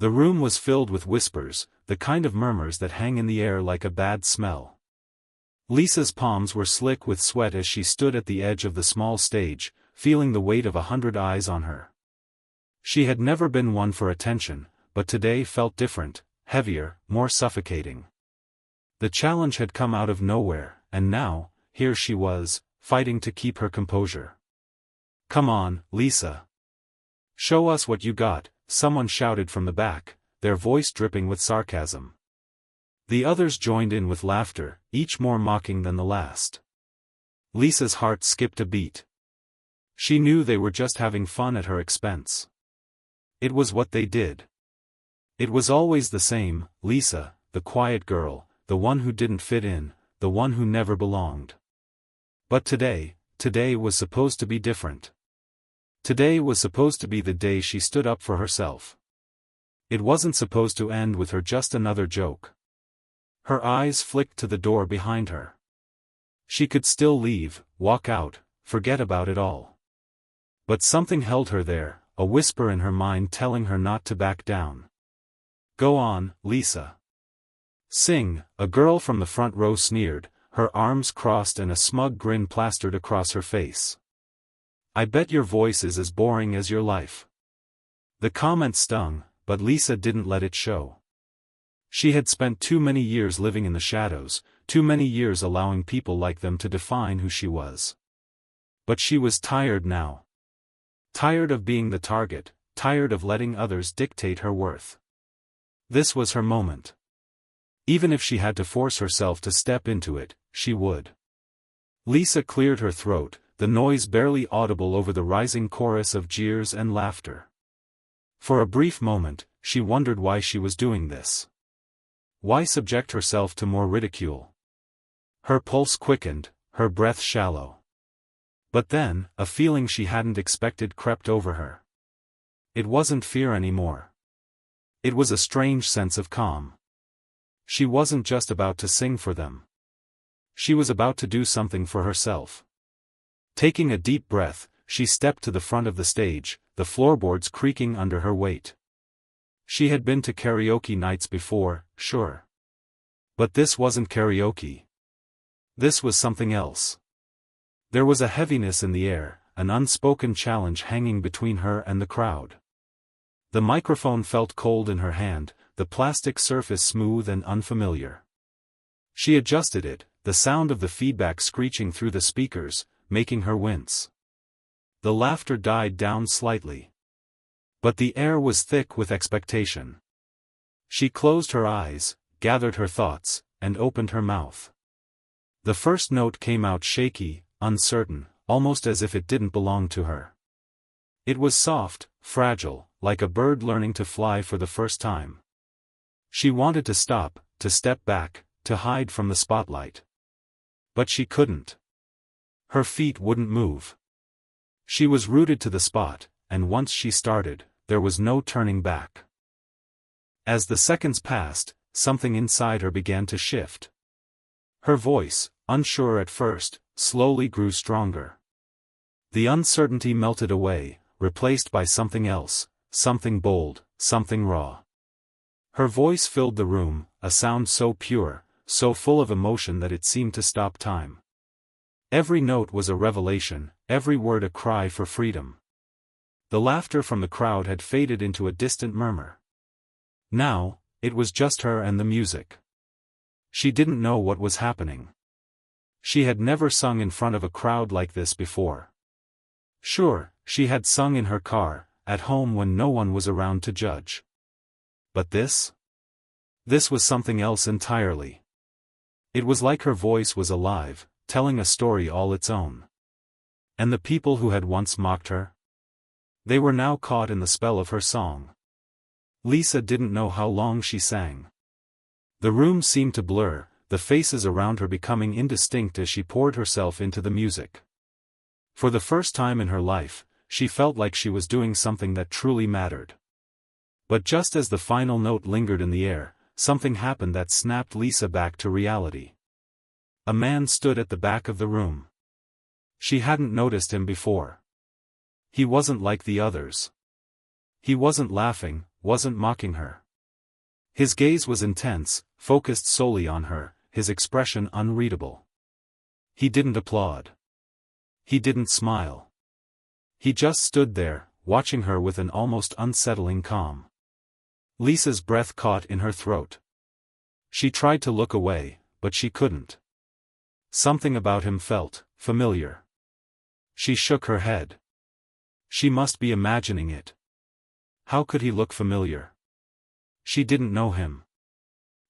The room was filled with whispers, the kind of murmurs that hang in the air like a bad smell. Lisa's palms were slick with sweat as she stood at the edge of the small stage, feeling the weight of 100 eyes on her. She had never been one for attention, but today felt different, heavier, more suffocating. The challenge had come out of nowhere, and now, here she was, fighting to keep her composure. "Come on, Lisa. Show us what you got," someone shouted from the back, their voice dripping with sarcasm. The others joined in with laughter, each more mocking than the last. Lisa's heart skipped a beat. She knew they were just having fun at her expense. It was what they did. It was always the same, Lisa, the quiet girl, the one who didn't fit in, the one who never belonged. But today was supposed to be different. Today was supposed to be the day she stood up for herself. It wasn't supposed to end with her just another joke. Her eyes flicked to the door behind her. She could still leave, walk out, forget about it all. But something held her there, a whisper in her mind telling her not to back down. "Go on, Lisa. Sing," a girl from the front row sneered, her arms crossed and a smug grin plastered across her face. "I bet your voice is as boring as your life." The comment stung, but Lisa didn't let it show. She had spent too many years living in the shadows, too many years allowing people like them to define who she was. But she was tired now. Tired of being the target, tired of letting others dictate her worth. This was her moment. Even if she had to force herself to step into it, she would. Lisa cleared her throat, the noise barely audible over the rising chorus of jeers and laughter. For a brief moment, she wondered why she was doing this. Why subject herself to more ridicule? Her pulse quickened, her breath shallow. But then, a feeling she hadn't expected crept over her. It wasn't fear anymore. It was a strange sense of calm. She wasn't just about to sing for them. She was about to do something for herself. Taking a deep breath, she stepped to the front of the stage, the floorboards creaking under her weight. She had been to karaoke nights before, sure. But this wasn't karaoke. This was something else. There was a heaviness in the air, an unspoken challenge hanging between her and the crowd. The microphone felt cold in her hand, the plastic surface smooth and unfamiliar. She adjusted it, the sound of the feedback screeching through the speakers, making her wince. The laughter died down slightly. But the air was thick with expectation. She closed her eyes, gathered her thoughts, and opened her mouth. The first note came out shaky, uncertain, almost as if it didn't belong to her. It was soft, fragile, like a bird learning to fly for the first time. She wanted to stop, to step back, to hide from the spotlight. But she couldn't. Her feet wouldn't move. She was rooted to the spot, and once she started, there was no turning back. As the seconds passed, something inside her began to shift. Her voice, unsure at first, slowly grew stronger. The uncertainty melted away, replaced by something else, something bold, something raw. Her voice filled the room, a sound so pure, so full of emotion that it seemed to stop time. Every note was a revelation, every word a cry for freedom. The laughter from the crowd had faded into a distant murmur. Now, it was just her and the music. She didn't know what was happening. She had never sung in front of a crowd like this before. Sure, she had sung in her car, at home when no one was around to judge. But this? This was something else entirely. It was like her voice was alive, telling a story all its own. And the people who had once mocked her? They were now caught in the spell of her song. Lisa didn't know how long she sang. The room seemed to blur, the faces around her becoming indistinct as she poured herself into the music. For the first time in her life, she felt like she was doing something that truly mattered. But just as the final note lingered in the air, something happened that snapped Lisa back to reality. A man stood at the back of the room. She hadn't noticed him before. He wasn't like the others. He wasn't laughing, wasn't mocking her. His gaze was intense, focused solely on her, his expression unreadable. He didn't applaud. He didn't smile. He just stood there, watching her with an almost unsettling calm. Lisa's breath caught in her throat. She tried to look away, but she couldn't. Something about him felt familiar. She shook her head. She must be imagining it. How could he look familiar? She didn't know him.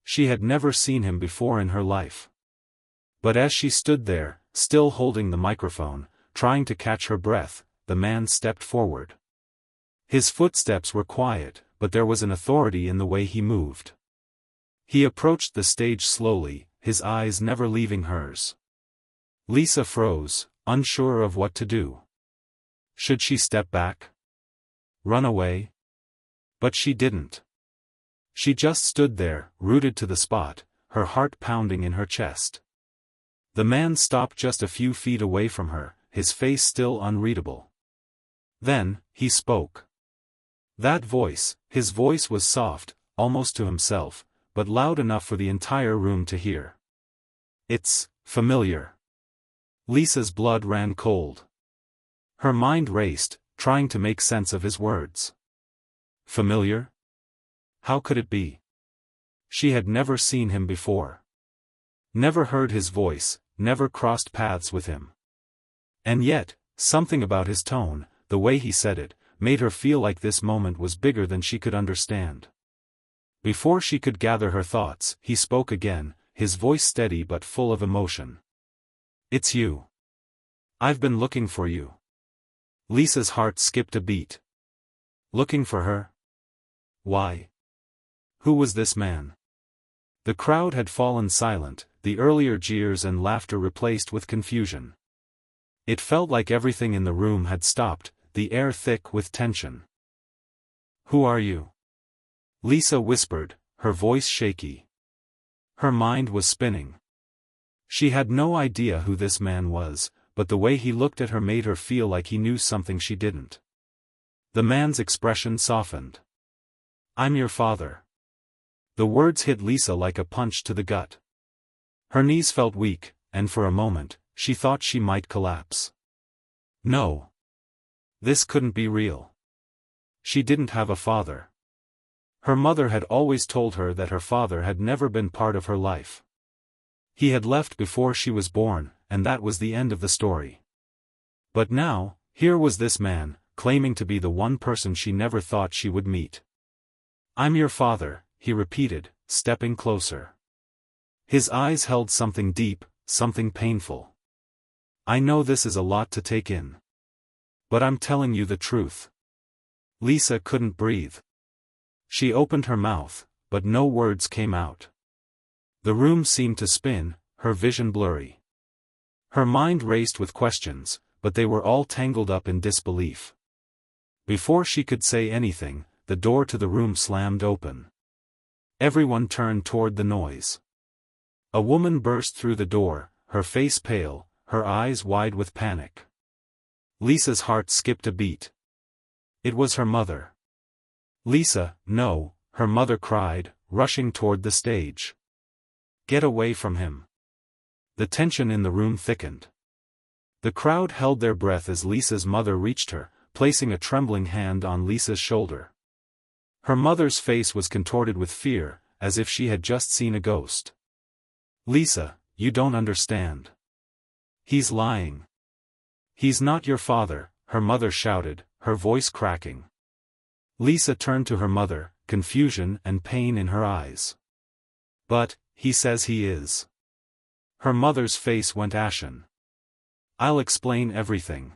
She had never seen him before in her life. But as she stood there, still holding the microphone, trying to catch her breath, the man stepped forward. His footsteps were quiet, but there was an authority in the way he moved. He approached the stage slowly, his eyes never leaving hers. Lisa froze, unsure of what to do. Should she step back? Run away? But she didn't. She just stood there, rooted to the spot, her heart pounding in her chest. The man stopped just a few feet away from her, his face still unreadable. Then, he spoke. That voice, his voice was soft, almost to himself, but loud enough for the entire room to hear. It's familiar. Lisa's blood ran cold. Her mind raced, trying to make sense of his words. Familiar? How could it be? She had never seen him before. Never heard his voice, never crossed paths with him. And yet, something about his tone, the way he said it, made her feel like this moment was bigger than she could understand. Before she could gather her thoughts, he spoke again, his voice steady but full of emotion. It's you. I've been looking for you. Lisa's heart skipped a beat. Looking for her? Why? Who was this man? The crowd had fallen silent, the earlier jeers and laughter replaced with confusion. It felt like everything in the room had stopped, the air thick with tension. Who are you? Lisa whispered, her voice shaky. Her mind was spinning. She had no idea who this man was, but the way he looked at her made her feel like he knew something she didn't. The man's expression softened. I'm your father. The words hit Lisa like a punch to the gut. Her knees felt weak, and for a moment, she thought she might collapse. No. This couldn't be real. She didn't have a father. Her mother had always told her that her father had never been part of her life. He had left before she was born, and that was the end of the story. But now, here was this man, claiming to be the one person she never thought she would meet. I'm your father, he repeated, stepping closer. His eyes held something deep, something painful. I know this is a lot to take in. But I'm telling you the truth. Lisa couldn't breathe. She opened her mouth, but no words came out. The room seemed to spin, her vision blurry. Her mind raced with questions, but they were all tangled up in disbelief. Before she could say anything, the door to the room slammed open. Everyone turned toward the noise. A woman burst through the door, her face pale, her eyes wide with panic. Lisa's heart skipped a beat. It was her mother. Lisa, no, her mother cried, rushing toward the stage. Get away from him. The tension in the room thickened. The crowd held their breath as Lisa's mother reached her, placing a trembling hand on Lisa's shoulder. Her mother's face was contorted with fear, as if she had just seen a ghost. Lisa, you don't understand. He's lying. He's not your father, her mother shouted, her voice cracking. Lisa turned to her mother, confusion and pain in her eyes. But, he says he is. Her mother's face went ashen. I'll explain everything.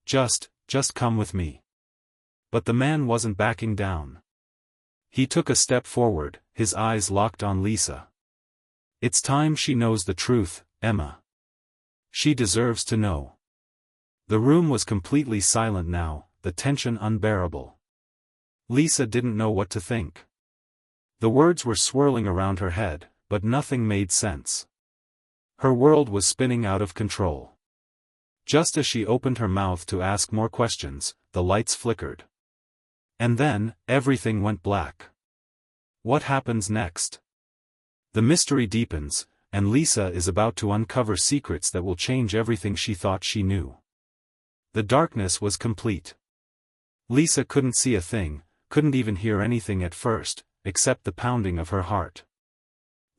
Just come with me. But the man wasn't backing down. He took a step forward, his eyes locked on Lisa. It's time she knows the truth, Emma. She deserves to know. The room was completely silent now, the tension unbearable. Lisa didn't know what to think. The words were swirling around her head, but nothing made sense. Her world was spinning out of control. Just as she opened her mouth to ask more questions, the lights flickered. And then, everything went black. What happens next? The mystery deepens, and Lisa is about to uncover secrets that will change everything she thought she knew. The darkness was complete. Lisa couldn't see a thing, couldn't even hear anything at first, except the pounding of her heart.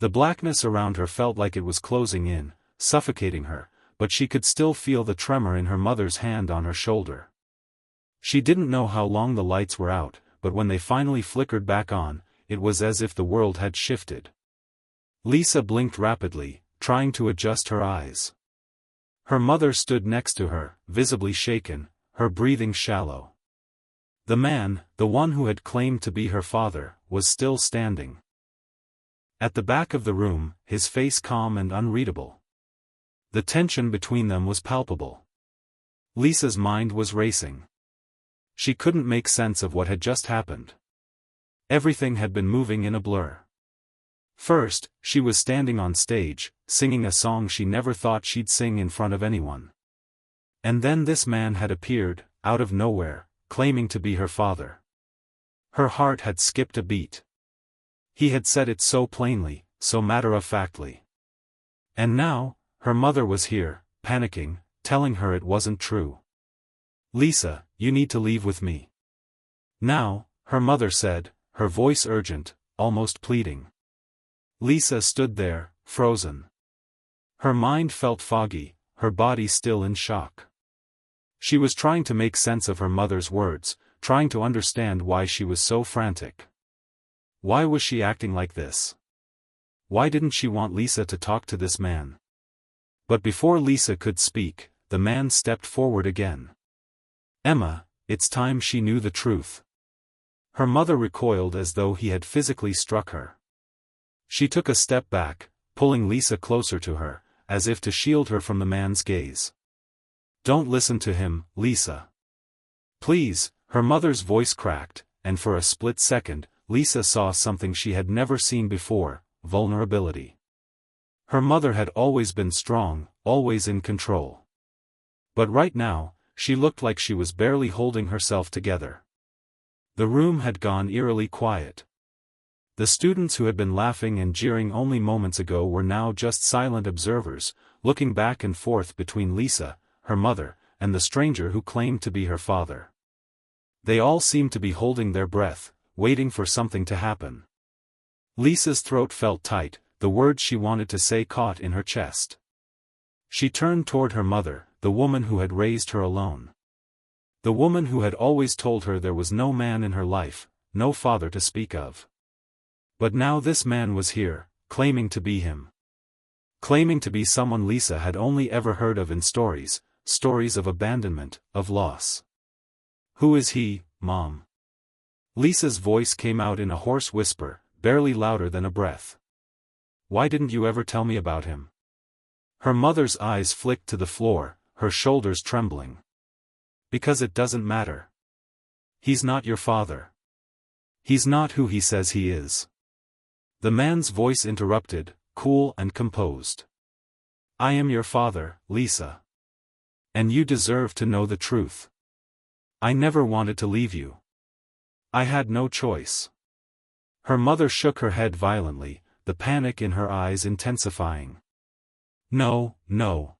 The blackness around her felt like it was closing in, suffocating her, but she could still feel the tremor in her mother's hand on her shoulder. She didn't know how long the lights were out, but when they finally flickered back on, it was as if the world had shifted. Lisa blinked rapidly, trying to adjust her eyes. Her mother stood next to her, visibly shaken, her breathing shallow. The man, the one who had claimed to be her father, was still standing. At the back of the room, his face calm and unreadable. The tension between them was palpable. Lisa's mind was racing. She couldn't make sense of what had just happened. Everything had been moving in a blur. First, she was standing on stage, singing a song she never thought she'd sing in front of anyone. And then this man had appeared, out of nowhere, claiming to be her father. Her heart had skipped a beat. He had said it so plainly, so matter-of-factly. And now, her mother was here, panicking, telling her it wasn't true. "Lisa, you need to leave with me." "Now," her mother said, her voice urgent, almost pleading. Lisa stood there, frozen. Her mind felt foggy, her body still in shock. She was trying to make sense of her mother's words, trying to understand why she was so frantic. Why was she acting like this? Why didn't she want Lisa to talk to this man? But before Lisa could speak, the man stepped forward again. "Emma, it's time she knew the truth." Her mother recoiled as though he had physically struck her. She took a step back, pulling Lisa closer to her, as if to shield her from the man's gaze. "Don't listen to him, Lisa. Please." Her mother's voice cracked, and for a split second, Lisa saw something she had never seen before: vulnerability. Her mother had always been strong, always in control. But right now, she looked like she was barely holding herself together. The room had gone eerily quiet. The students who had been laughing and jeering only moments ago were now just silent observers, looking back and forth between Lisa, her mother, and the stranger who claimed to be her father. They all seemed to be holding their breath, waiting for something to happen. Lisa's throat felt tight, the words she wanted to say caught in her chest. She turned toward her mother, the woman who had raised her alone. The woman who had always told her there was no man in her life, no father to speak of. But now this man was here, claiming to be him. Claiming to be someone Lisa had only ever heard of in stories, stories of abandonment, of loss. "Who is he, Mom?" Lisa's voice came out in a hoarse whisper, barely louder than a breath. "Why didn't you ever tell me about him?" Her mother's eyes flicked to the floor, her shoulders trembling. "Because it doesn't matter. He's not your father. He's not who he says he is." The man's voice interrupted, cool and composed. "I am your father, Lisa. And you deserve to know the truth. I never wanted to leave you. I had no choice." Her mother shook her head violently, the panic in her eyes intensifying. "No, no.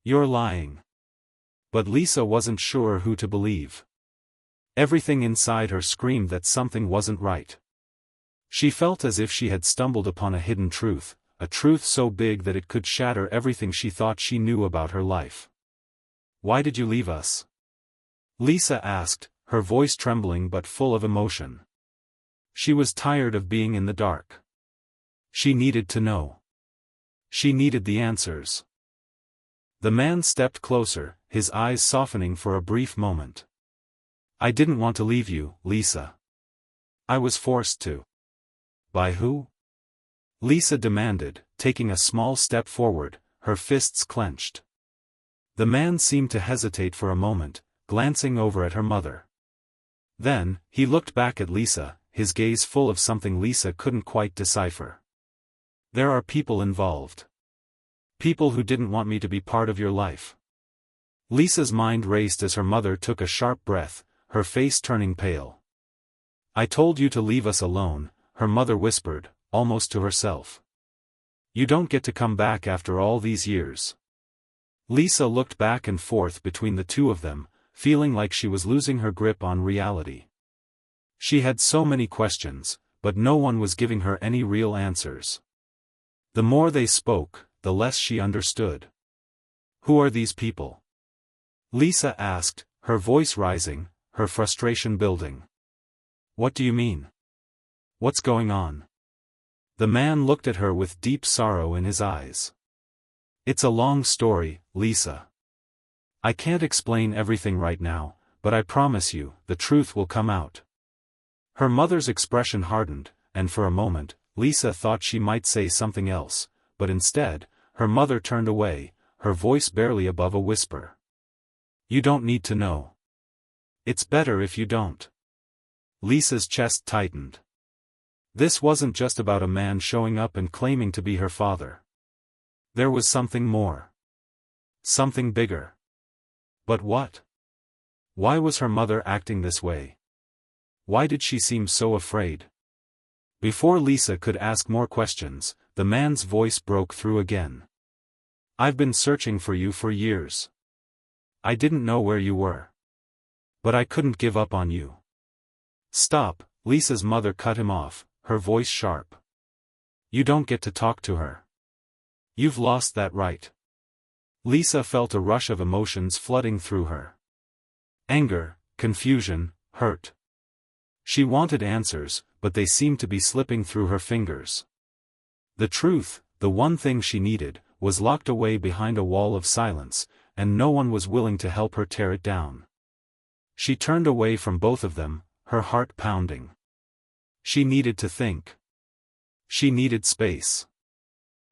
You're lying." But Lisa wasn't sure who to believe. Everything inside her screamed that something wasn't right. She felt as if she had stumbled upon a hidden truth, a truth so big that it could shatter everything she thought she knew about her life. "Why did you leave us?" Lisa asked, her voice trembling but full of emotion. She was tired of being in the dark. She needed to know. She needed the answers. The man stepped closer, his eyes softening for a brief moment. "I didn't want to leave you, Lisa. I was forced to." "By who?" Lisa demanded, taking a small step forward, her fists clenched. The man seemed to hesitate for a moment, glancing over at her mother. Then, he looked back at Lisa, his gaze full of something Lisa couldn't quite decipher. "There are people involved. People who didn't want me to be part of your life." Lisa's mind raced as her mother took a sharp breath, her face turning pale. I told you to leave us alone, her mother whispered, almost to herself. You don't get to come back after all these years. Lisa looked back and forth between the two of them, feeling like she was losing her grip on reality. She had so many questions, but no one was giving her any real answers. The more they spoke, the less she understood. Who are these people? Lisa asked, her voice rising, her frustration building. What do you mean? What's going on? The man looked at her with deep sorrow in his eyes. It's a long story, Lisa. I can't explain everything right now, but I promise you, the truth will come out. Her mother's expression hardened, and for a moment, Lisa thought she might say something else, but instead, her mother turned away, her voice barely above a whisper. You don't need to know. It's better if you don't. Lisa's chest tightened. This wasn't just about a man showing up and claiming to be her father. There was something more. Something bigger. But what? Why was her mother acting this way? Why did she seem so afraid? Before Lisa could ask more questions, the man's voice broke through again. I've been searching for you for years. I didn't know where you were. But I couldn't give up on you. Stop, Lisa's mother cut him off, her voice sharp. You don't get to talk to her. You've lost that right. Lisa felt a rush of emotions flooding through her. Anger, confusion, hurt. She wanted answers, but they seemed to be slipping through her fingers. The truth, the one thing she needed, was locked away behind a wall of silence, and no one was willing to help her tear it down. She turned away from both of them, her heart pounding. She needed to think. She needed space.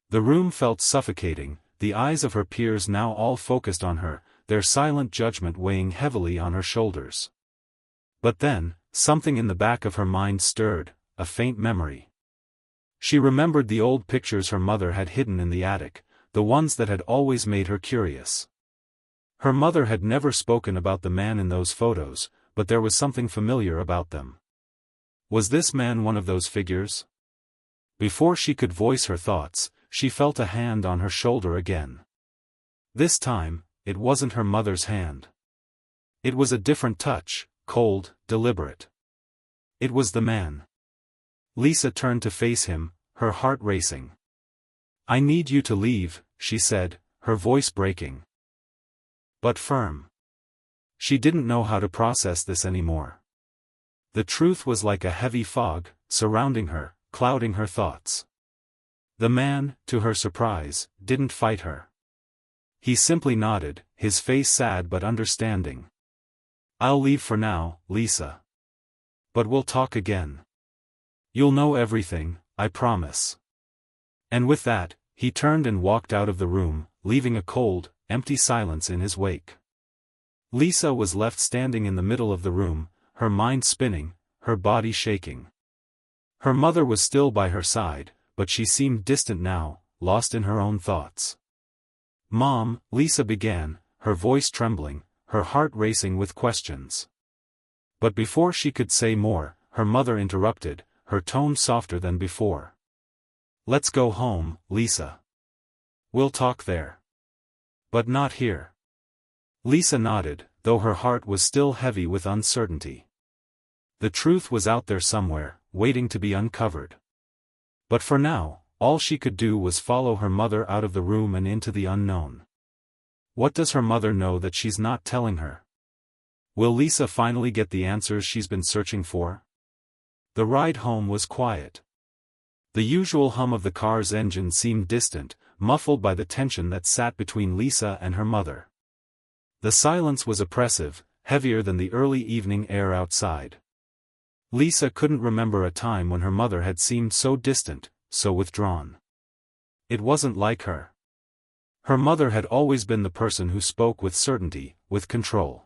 The room felt suffocating, the eyes of her peers now all focused on her, their silent judgment weighing heavily on her shoulders. But then, something in the back of her mind stirred, a faint memory. She remembered the old pictures her mother had hidden in the attic, the ones that had always made her curious. Her mother had never spoken about the man in those photos, but there was something familiar about them. Was this man one of those figures? Before she could voice her thoughts, she felt a hand on her shoulder again. This time, it wasn't her mother's hand. It was a different touch, cold, deliberate. It was the man. Lisa turned to face him, her heart racing. I need you to leave, she said, her voice breaking. But firm. She didn't know how to process this anymore. The truth was like a heavy fog, surrounding her, clouding her thoughts. The man, to her surprise, didn't fight her. He simply nodded, his face sad but understanding. I'll leave for now, Lisa. But we'll talk again. You'll know everything, I promise. And with that, he turned and walked out of the room, leaving a cold, empty silence in his wake. Lisa was left standing in the middle of the room, her mind spinning, her body shaking. Her mother was still by her side, but she seemed distant now, lost in her own thoughts. Mom, Lisa began, her voice trembling, her heart racing with questions. But before she could say more, her mother interrupted, her tone softer than before. Let's go home, Lisa. We'll talk there. But not here. Lisa nodded, though her heart was still heavy with uncertainty. The truth was out there somewhere, waiting to be uncovered. But for now, all she could do was follow her mother out of the room and into the unknown. What does her mother know that she's not telling her? Will Lisa finally get the answers she's been searching for? The ride home was quiet. The usual hum of the car's engine seemed distant, muffled by the tension that sat between Lisa and her mother. The silence was oppressive, heavier than the early evening air outside. Lisa couldn't remember a time when her mother had seemed so distant, so withdrawn. It wasn't like her. Her mother had always been the person who spoke with certainty, with control.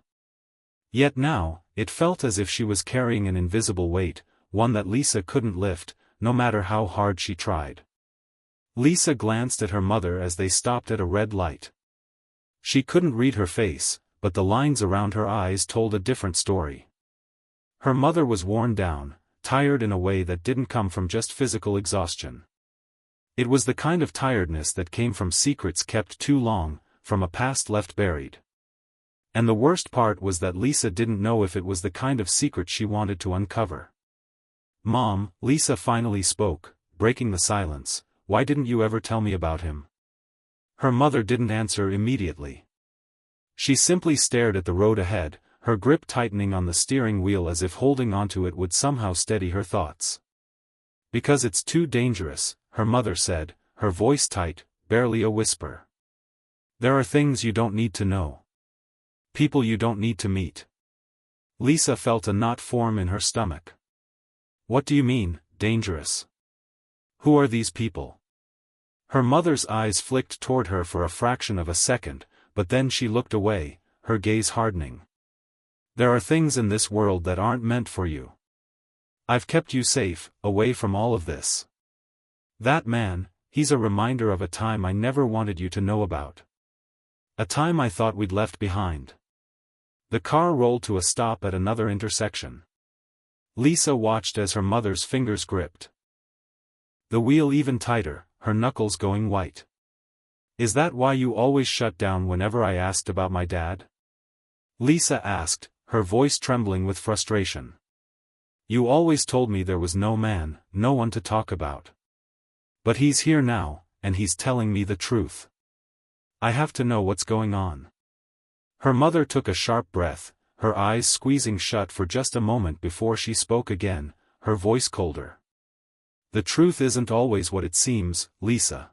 Yet now, it felt as if she was carrying an invisible weight, one that Lisa couldn't lift, no matter how hard she tried. Lisa glanced at her mother as they stopped at a red light. She couldn't read her face, but the lines around her eyes told a different story. Her mother was worn down, tired in a way that didn't come from just physical exhaustion. It was the kind of tiredness that came from secrets kept too long, from a past left buried. And the worst part was that Lisa didn't know if it was the kind of secret she wanted to uncover. "Mom," Lisa finally spoke, breaking the silence, "why didn't you ever tell me about him?" Her mother didn't answer immediately. She simply stared at the road ahead, her grip tightening on the steering wheel as if holding onto it would somehow steady her thoughts. "Because it's too dangerous," her mother said, her voice tight, barely a whisper. "There are things you don't need to know. People you don't need to meet." Lisa felt a knot form in her stomach. "What do you mean, dangerous? Who are these people?" Her mother's eyes flicked toward her for a fraction of a second, but then she looked away, her gaze hardening. "There are things in this world that aren't meant for you. I've kept you safe, away from all of this. That man, he's a reminder of a time I never wanted you to know about. A time I thought we'd left behind." The car rolled to a stop at another intersection. Lisa watched as her mother's fingers gripped the wheel even tighter, her knuckles going white. "Is that why you always shut down whenever I asked about my dad?" Lisa asked, her voice trembling with frustration. "You always told me there was no man, no one to talk about. But he's here now, and he's telling me the truth. I have to know what's going on." Her mother took a sharp breath, her eyes squeezing shut for just a moment before she spoke again, her voice colder. "The truth isn't always what it seems, Lisa.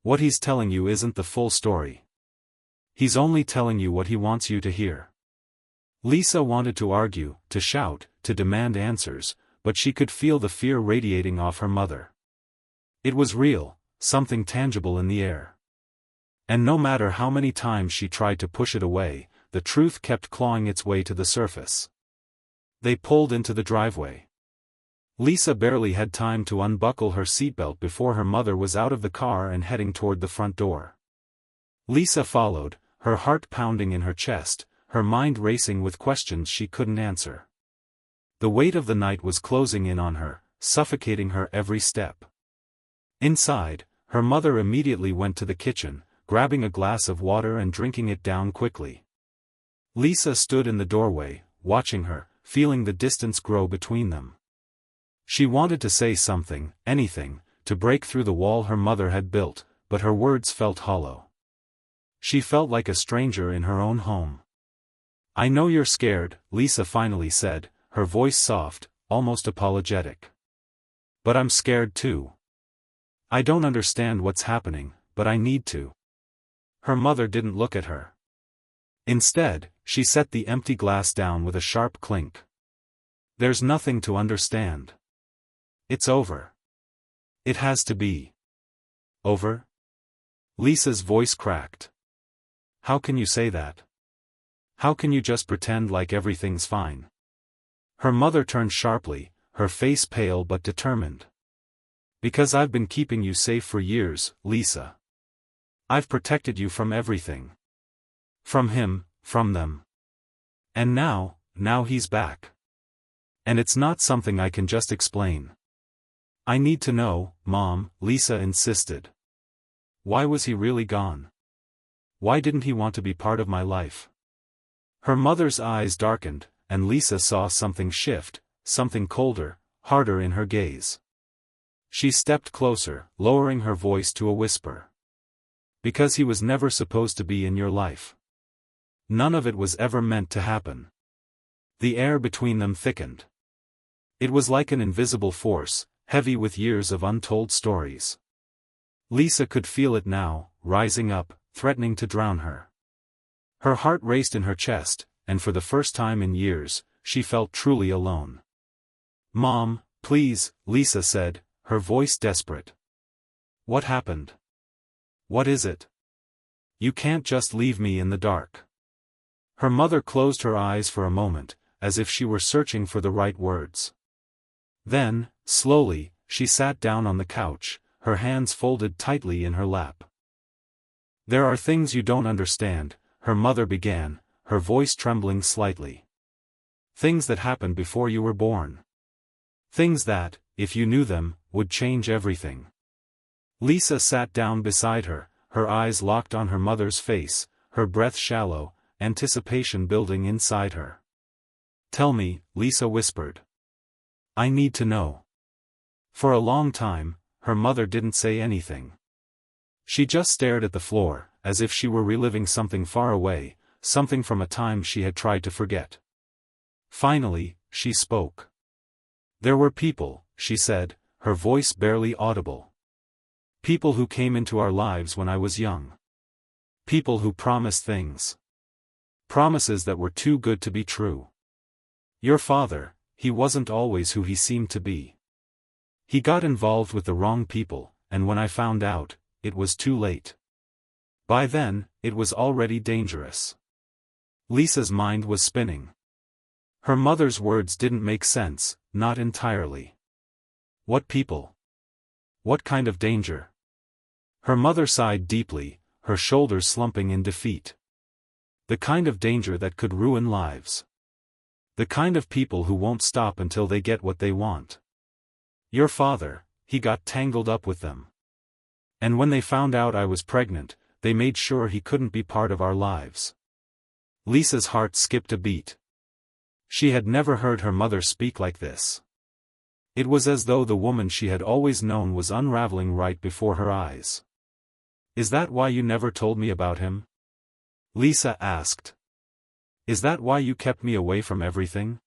What he's telling you isn't the full story. He's only telling you what he wants you to hear." Lisa wanted to argue, to shout, to demand answers, but she could feel the fear radiating off her mother. It was real, something tangible in the air. And no matter how many times she tried to push it away, the truth kept clawing its way to the surface. They pulled into the driveway. Lisa barely had time to unbuckle her seatbelt before her mother was out of the car and heading toward the front door. Lisa followed, her heart pounding in her chest, her mind racing with questions she couldn't answer. The weight of the night was closing in on her, suffocating her every step. Inside, her mother immediately went to the kitchen, grabbing a glass of water and drinking it down quickly. Lisa stood in the doorway, watching her, feeling the distance grow between them. She wanted to say something, anything, to break through the wall her mother had built, but her words felt hollow. She felt like a stranger in her own home. "I know you're scared," Lisa finally said, her voice soft, almost apologetic. "But I'm scared too. I don't understand what's happening, but I need to." Her mother didn't look at her. Instead, she set the empty glass down with a sharp clink. "There's nothing to understand. It's over. It has to be. Over?" Lisa's voice cracked. "How can you say that? How can you just pretend like everything's fine?" Her mother turned sharply, her face pale but determined. "Because I've been keeping you safe for years, Lisa. I've protected you from everything. From him, from them. And now he's back. And it's not something I can just explain. I need to know, Mom," Lisa insisted. "Why was he really gone? Why didn't he want to be part of my life?" Her mother's eyes darkened, and Lisa saw something shift, something colder, harder in her gaze. She stepped closer, lowering her voice to a whisper. "Because he was never supposed to be in your life. None of it was ever meant to happen." The air between them thickened. It was like an invisible force, heavy with years of untold stories. Lisa could feel it now, rising up, threatening to drown her. Her heart raced in her chest, and for the first time in years, she felt truly alone. "Mom, please," Lisa said, her voice desperate. "What happened? What is it? You can't just leave me in the dark." Her mother closed her eyes for a moment, as if she were searching for the right words. Then, slowly, she sat down on the couch, her hands folded tightly in her lap. "There are things you don't understand," her mother began, her voice trembling slightly. "Things that happened before you were born. Things that, if you knew them, would change everything. Lisa sat down beside her, her eyes locked on her mother's face, her breath shallow, anticipation building inside her. "Tell me," Lisa whispered. "I need to know." For a long time, her mother didn't say anything. She just stared at the floor, as if she were reliving something far away, something from a time she had tried to forget. Finally, she spoke. "There were people," she said, her voice barely audible. "People who came into our lives when I was young. People who promised things. Promises that were too good to be true. Your father, he wasn't always who he seemed to be. He got involved with the wrong people, and when I found out, it was too late. By then, it was already dangerous." Lisa's mind was spinning. Her mother's words didn't make sense, not entirely. What people? What kind of danger? Her mother sighed deeply, her shoulders slumping in defeat. The kind of danger that could ruin lives. The kind of people who won't stop until they get what they want. Your father, he got tangled up with them. And when they found out I was pregnant, they made sure he couldn't be part of our lives. Lisa's heart skipped a beat. She had never heard her mother speak like this. It was as though the woman she had always known was unraveling right before her eyes. "Is that why you never told me about him?" Lisa asked. "Is that why you kept me away from everything?"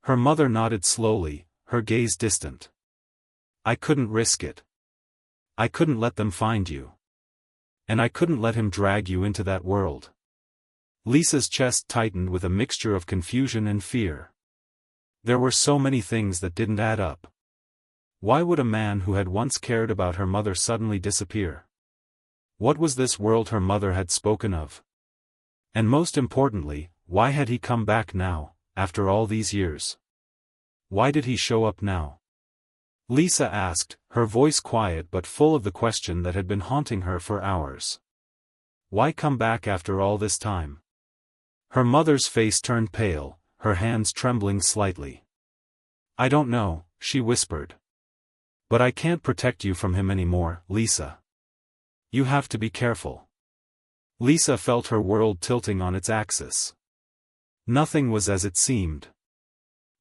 Her mother nodded slowly, her gaze distant. "I couldn't risk it. I couldn't let them find you. And I couldn't let him drag you into that world." Lisa's chest tightened with a mixture of confusion and fear. There were so many things that didn't add up. Why would a man who had once cared about her mother suddenly disappear? What was this world her mother had spoken of? And most importantly, why had he come back now, after all these years? Why did he show up now? Lisa asked, her voice quiet but full of the question that had been haunting her for hours. Why come back after all this time? Her mother's face turned pale, her hands trembling slightly. "I don't know," she whispered. "But I can't protect you from him anymore, Lisa. You have to be careful." Lisa felt her world tilting on its axis. Nothing was as it seemed.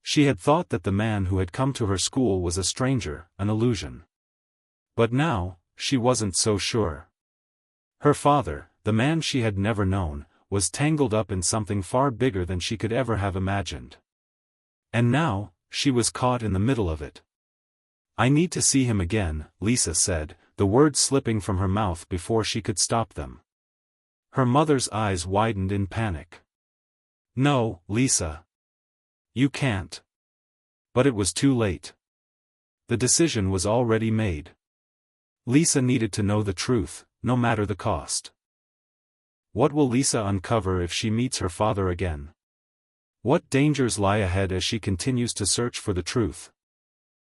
She had thought that the man who had come to her school was a stranger, an illusion. But now, she wasn't so sure. Her father, the man she had never known, was tangled up in something far bigger than she could ever have imagined. And now, she was caught in the middle of it. "I need to see him again," Lisa said, the words slipping from her mouth before she could stop them. Her mother's eyes widened in panic. "No, Lisa. You can't." But it was too late. The decision was already made. Lisa needed to know the truth, no matter the cost. What will Lisa uncover if she meets her father again? What dangers lie ahead as she continues to search for the truth?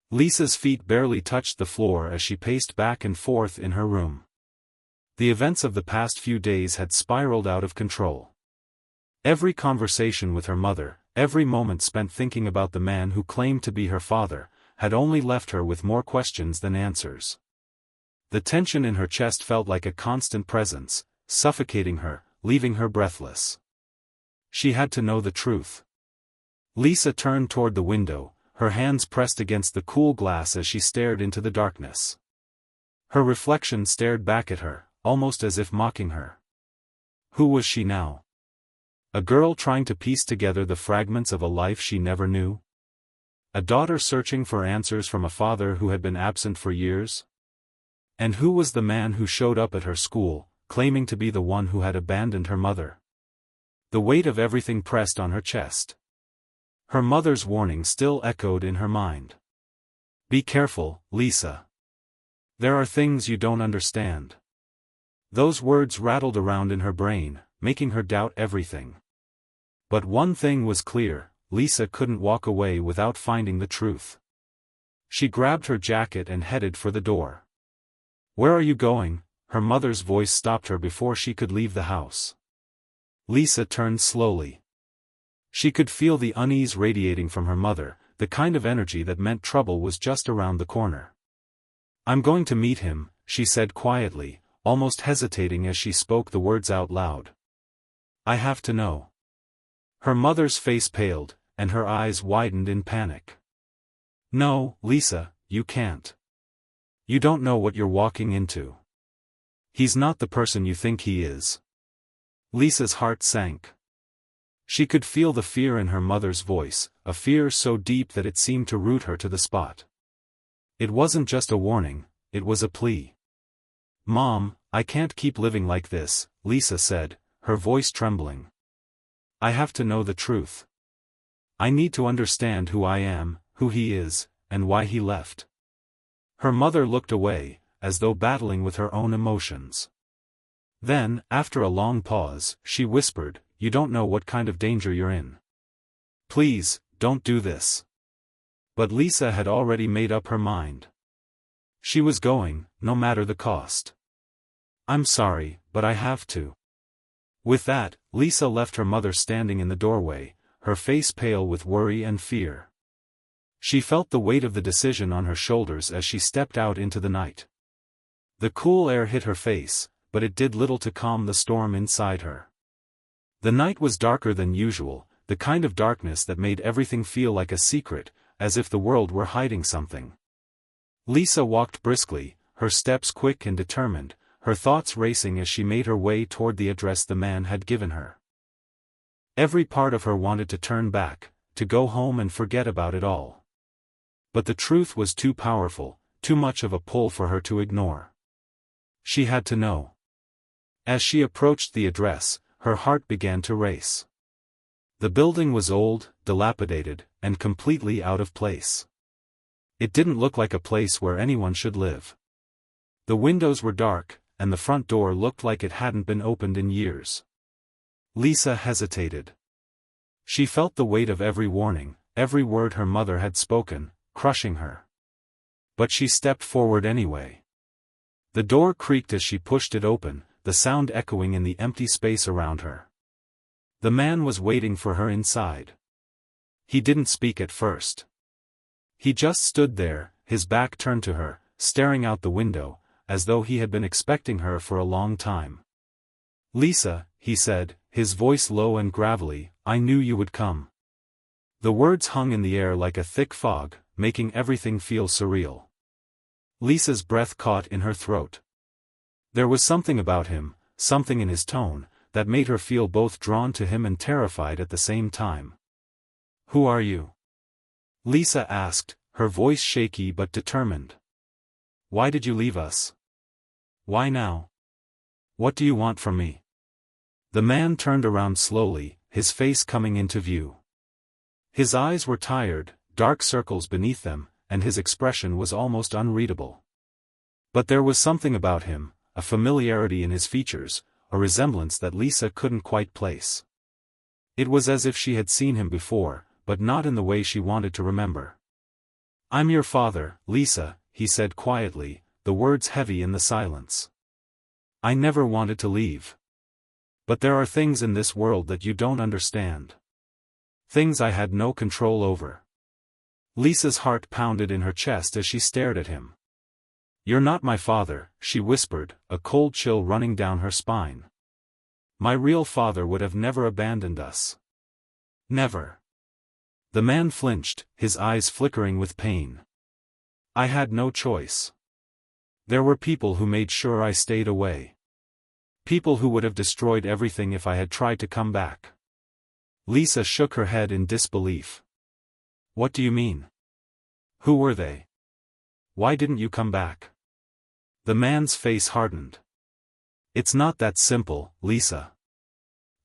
Lisa's feet barely touched the floor as she paced back and forth in her room. The events of the past few days had spiraled out of control. Every conversation with her mother, every moment spent thinking about the man who claimed to be her father, had only left her with more questions than answers. The tension in her chest felt like a constant presence, suffocating her, leaving her breathless. She had to know the truth. Lisa turned toward the window, her hands pressed against the cool glass as she stared into the darkness. Her reflection stared back at her, almost as if mocking her. Who was she now? A girl trying to piece together the fragments of a life she never knew? A daughter searching for answers from a father who had been absent for years? And who was the man who showed up at her school, claiming to be the one who had abandoned her mother? The weight of everything pressed on her chest. Her mother's warning still echoed in her mind. "Be careful, Lisa. There are things you don't understand." Those words rattled around in her brain, making her doubt everything. But one thing was clear, Lisa couldn't walk away without finding the truth. She grabbed her jacket and headed for the door. "Where are you going?" Her mother's voice stopped her before she could leave the house. Lisa turned slowly. She could feel the unease radiating from her mother, the kind of energy that meant trouble was just around the corner. "I'm going to meet him," she said quietly, almost hesitating as she spoke the words out loud. "I have to know." Her mother's face paled, and her eyes widened in panic. "No, Lisa, you can't. You don't know what you're walking into. He's not the person you think he is." Lisa's heart sank. She could feel the fear in her mother's voice, a fear so deep that it seemed to root her to the spot. It wasn't just a warning, it was a plea. "Mom, I can't keep living like this," Lisa said, her voice trembling. "I have to know the truth. I need to understand who I am, who he is, and why he left." Her mother looked away, as though battling with her own emotions. Then, after a long pause, she whispered, "You don't know what kind of danger you're in. Please, don't do this." But Lisa had already made up her mind. She was going, no matter the cost. "I'm sorry, but I have to." With that, Lisa left her mother standing in the doorway, her face pale with worry and fear. She felt the weight of the decision on her shoulders as she stepped out into the night. The cool air hit her face, but it did little to calm the storm inside her. The night was darker than usual, the kind of darkness that made everything feel like a secret, as if the world were hiding something. Lisa walked briskly, her steps quick and determined, her thoughts racing as she made her way toward the address the man had given her. Every part of her wanted to turn back, to go home and forget about it all. But the truth was too powerful, too much of a pull for her to ignore. She had to know. As she approached the address, her heart began to race. The building was old, dilapidated, and completely out of place. It didn't look like a place where anyone should live. The windows were dark, and the front door looked like it hadn't been opened in years. Lisa hesitated. She felt the weight of every warning, every word her mother had spoken, crushing her. But she stepped forward anyway. The door creaked as she pushed it open, the sound echoing in the empty space around her. The man was waiting for her inside. He didn't speak at first. He just stood there, his back turned to her, staring out the window, as though he had been expecting her for a long time. "Lisa," he said, his voice low and gravelly, "I knew you would come." The words hung in the air like a thick fog, making everything feel surreal. Lisa's breath caught in her throat. There was something about him, something in his tone, that made her feel both drawn to him and terrified at the same time. "Who are you?" Lisa asked, her voice shaky but determined. "Why did you leave us? Why now? What do you want from me?" The man turned around slowly, his face coming into view. His eyes were tired, dark circles beneath them, and his expression was almost unreadable. But there was something about him, a familiarity in his features, a resemblance that Lisa couldn't quite place. It was as if she had seen him before, but not in the way she wanted to remember. "I'm your father, Lisa," he said quietly, the words heavy in the silence. "I never wanted to leave. But there are things in this world that you don't understand. Things I had no control over." Lisa's heart pounded in her chest as she stared at him. "You're not my father," she whispered, a cold chill running down her spine. "My real father would have never abandoned us. Never." The man flinched, his eyes flickering with pain. "I had no choice. There were people who made sure I stayed away. People who would have destroyed everything if I had tried to come back." Lisa shook her head in disbelief. "What do you mean? Who were they? Why didn't you come back?" The man's face hardened. "It's not that simple, Lisa.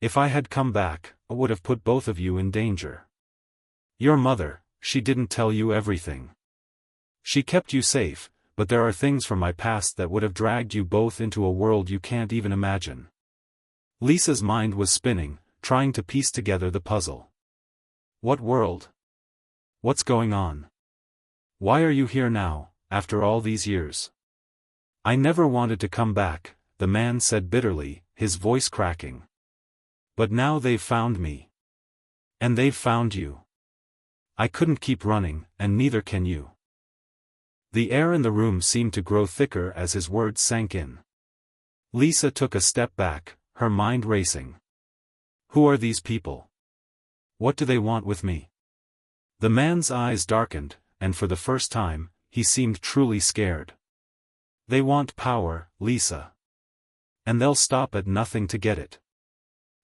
If I had come back, I would have put both of you in danger. Your mother, she didn't tell you everything. She kept you safe, but there are things from my past that would have dragged you both into a world you can't even imagine." Lisa's mind was spinning, trying to piece together the puzzle. What world? What's going on? Why are you here now, after all these years? "I never wanted to come back," the man said bitterly, his voice cracking. "But now they've found me. And they've found you. I couldn't keep running, and neither can you. The air in the room seemed to grow thicker as his words sank in. Lisa took a step back, her mind racing. Who are these people? What do they want with me? The man's eyes darkened, and for the first time, he seemed truly scared. They want power, Lisa. And they'll stop at nothing to get it.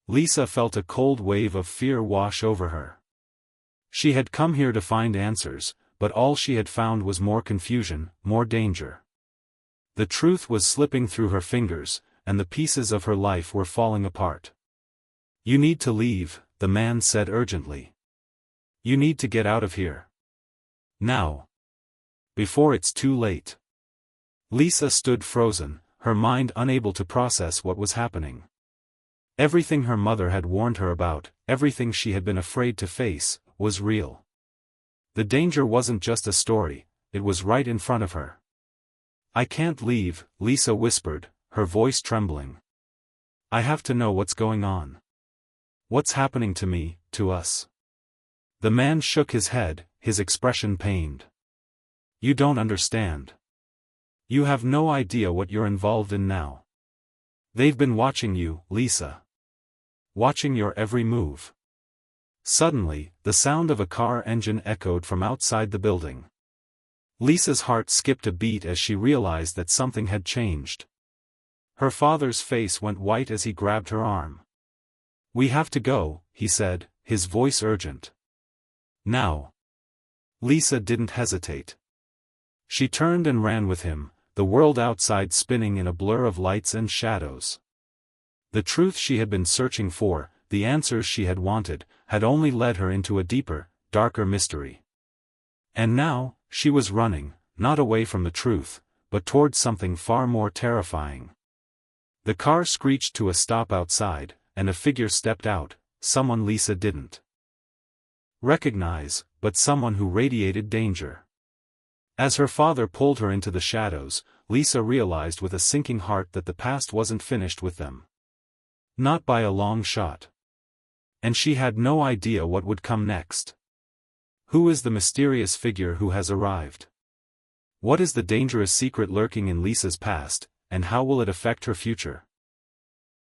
Lisa felt a cold wave of fear wash over her. She had come here to find answers, but all she had found was more confusion, more danger. The truth was slipping through her fingers, and the pieces of her life were falling apart. You need to leave, the man said urgently. You need to get out of here. Now. Before it's too late. Lisa stood frozen, her mind unable to process what was happening. Everything her mother had warned her about, everything she had been afraid to face, was real. The danger wasn't just a story, it was right in front of her. I can't leave, Lisa whispered, her voice trembling. I have to know what's going on. What's happening to me, to us? The man shook his head, his expression pained. You don't understand. You have no idea what you're involved in now. They've been watching you, Lisa. Watching your every move. Suddenly, the sound of a car engine echoed from outside the building. Lisa's heart skipped a beat as she realized that something had changed. Her father's face went white as he grabbed her arm. We have to go, he said, his voice urgent. Now. Lisa didn't hesitate. She turned and ran with him, the world outside spinning in a blur of lights and shadows. The truth she had been searching for, the answers she had wanted, had only led her into a deeper, darker mystery. And now, she was running, not away from the truth, but towards something far more terrifying. The car screeched to a stop outside, and a figure stepped out, someone Lisa didn't recognize, but someone who radiated danger. As her father pulled her into the shadows, Lisa realized with a sinking heart that the past wasn't finished with them. Not by a long shot. And she had no idea what would come next. Who is the mysterious figure who has arrived? What is the dangerous secret lurking in Lisa's past, and how will it affect her future?